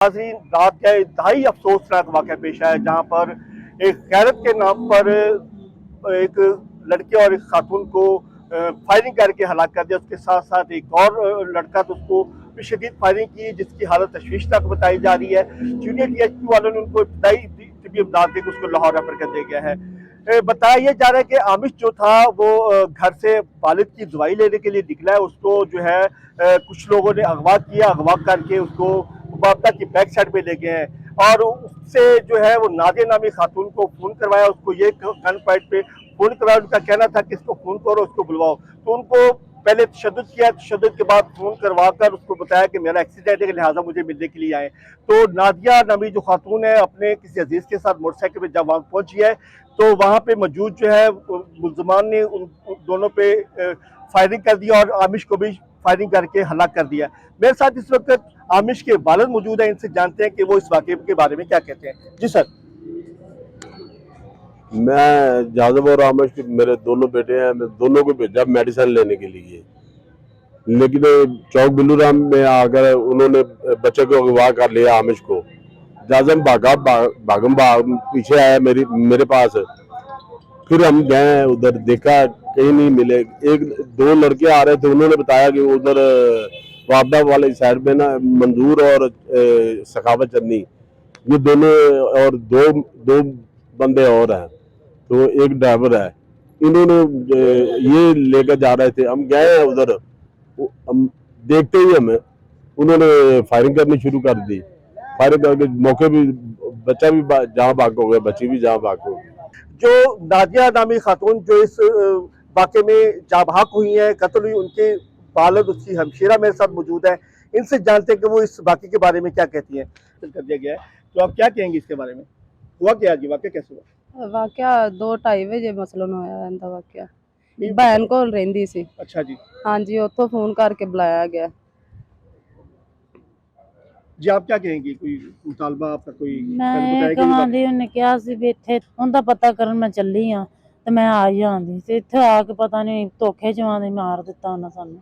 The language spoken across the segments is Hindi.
नाज़रीन, रात का इंतहाई अफसोसनाक वाक़या पेश आया जहाँ पर एक गैरत के नाम पर एक लड़के और एक खातून को फायरिंग करके हलाक कर दिया। उसके साथ साथ एक और लड़का तो उसको भी शदीद फायरिंग की जिसकी हालत तशवीशनाक बताई जा रही है। जूनियर टीएसपी वालों ने उनको इब्तदाई तिब्बी इमदाद देकर उसको लाहौर रेफर कर दिया गया है। बताया यह जा रहा है कि आमिश जो था वो घर से वालिद की दवाई लेने के लिए निकला है। उसको जो है कुछ लोगों ने अगवा किया, अगवा करके उसको मुबादा की बैक साइड पे ले गए हैं और उससे जो है वो नादिया नामी खातून को फोन करवाया। उसको ये गन पॉइंट पे फोन करवाया। उनका कहना था कि इसको फोन करो, उसको बुलवाओ। तो उनको पहले तशद्दुद किया, तशद्दुद के बाद फोन करवा कर उसको बताया कि मेरा एक्सीडेंट है कि लिहाजा मुझे मिलने के लिए आए। तो नादिया नामी जो खातून है अपने किसी अजीज के साथ मोटरसाइकिल पे जब वहां पहुंची है तो वहां पे मौजूद जो है मुल्जमान ने उन दोनों पे फायरिंग कर दिया और आमिश को भी फायरिंग करके हलाक कर दिया। मेरे साथ इस वक्त आमिश के वालिद मौजूद हैं, इनसे जानते हैं कि वो इस वाकये के बारे में क्या कहते हैं। जी सर। मैं जादव और आमिश मेरे दोनों बेटे हैं। मैं दोनों को भेजा मेडिसिन लेने के लिए, लेकिन चौक बिल्लूराम में आकर उन्होंने बच्चे को अगवा कर लिया। आमिश को जाजम भागम भाग पीछे आया मेरे पास। फिर हम गए उधर, देखा कहीं नहीं मिले। एक दो लड़के आ रहे थे, उन्होंने बताया कि उधर वापडा वाले साइड में ना मंजूर और सखावत चन्नी, ये दोनों और दो दो बंदे और हैं, तो एक ड्राइवर है। इन्होंने ये लेकर जा रहे थे। हम गए उधर, हम देखते ही हमें उन्होंने फायरिंग करनी शुरू कर दी। फायरिंग करके मौके भी बच्चा भी जहाँ भाग हो गया, बच्ची भी जहाँ भाग हो गई। जो नादिया नामी खातून जो इस वाक़े में जाबाक हुई है, कत्ल हुई, उनके वालिद उसकी हमशीरा मेरे साथ मौजूद है। इनसे जानते हैं कि वो इस वाक़े के बारे में क्या कहती हैं। कर दिया गया है, तो आप क्या कहेंगे इसके बारे में? हुआ क्या जी, वाक़या कैसे हुआ? वाकया 2-2:30 ਵਜੇ ਮਸਲਨ ਹੋਇਆ ਇਹਦਾ ਵਾਕਿਆ। ਭੈਣ ਕੋਲ ਰਹਿੰਦੀ ਸੀ। अच्छा जी। ਹਾਂਜੀ, ਉੱਥੋਂ ਫੋਨ ਕਰਕੇ ਬੁਲਾਇਆ ਗਿਆ। जी आप क्या कहेंगे? कोई मुतालबा आपका कोई मैं बताया कि ਕਹਾਂਦੀ ਉਹਨੇ ਕਿਹਾ ਸੀ ਵੀ ਇੱਥੇ ਉਹਦਾ ਪਤਾ ਕਰਨ ਮੈਂ ਚੱਲੀ ਆ ਤੇ ਮੈਂ ਆ ਜਾਂਦੀ ਤੇ ਇੱਥੇ ਆ ਕੇ पता नहीं ਧੋਖੇ ਜਵਾਂ ਦੇ ਮਾਰ ਦਿੱਤਾ ਉਹਨਾਂ ਸਾਨੂੰ।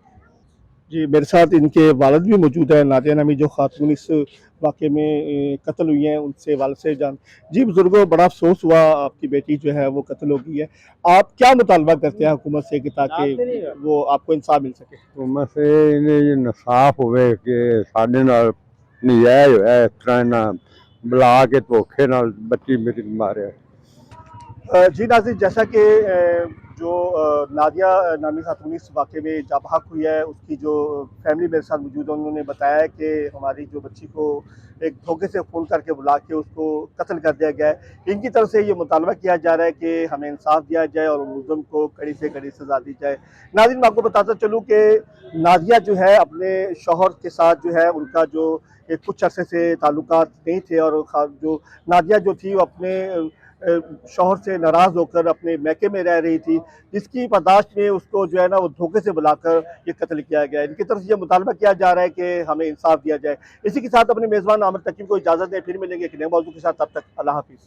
जी मेरे साथ इनके वालिद भी मौजूद है। नादिया नामी जो खातून इस वाक़े में कत्ल हुई हैं, उनसे वालिद से जान। जी बुजुर्गों, बड़ा अफसोस हुआ, आपकी बेटी जो है वो कत्ल हो गई है। आप क्या मुतालबा करते हैं हुकूमत से कि ताकि वो आपको इंसाफ मिल सके? हुकूमत से इन्हें इंसाफ होवे कि साडे नाल नजायज़ होया, इस तरह ना बुला के धोखे नाल बच्ची मेरी मारे। जी नाज़रीन, जैसा कि जो नादिया नामी खातून इस वाक़े में जाबाक हुई है, उसकी जो फैमिली मेरे साथ मौजूद है, उन्होंने बताया कि हमारी जो बच्ची को एक धोखे से फ़ोन करके बुला के उसको कत्ल कर दिया गया है। इनकी तरफ से ये मुतालबा किया जा रहा है कि हमें इंसाफ दिया जाए और मुलज़िम को कड़ी से कड़ी सज़ा दी जाए। नाज़रीन, मैं आपको बताता चलूँ कि नादिया जो है अपने शौहर के साथ जो है उनका जो कुछ अरसे से ताल्लुकात नहीं थे और जो नादिया जो थी वो अपने शौहर से नाराज़ होकर अपने मैके में रह रही थी, जिसकी बर्दाश्त में उसको जो है ना वो धोखे से बुलाकर ये कत्ल किया गया। इनकी तरफ से ये मुतालबा किया जा रहा है कि हमें इंसाफ दिया जाए। इसी के साथ अपने मेज़बान आमिर तकीम को इजाज़त दें, फिर मिलेंगे एक नए मौजू के साथ। तब तक अल्लाह हाफ़िज़।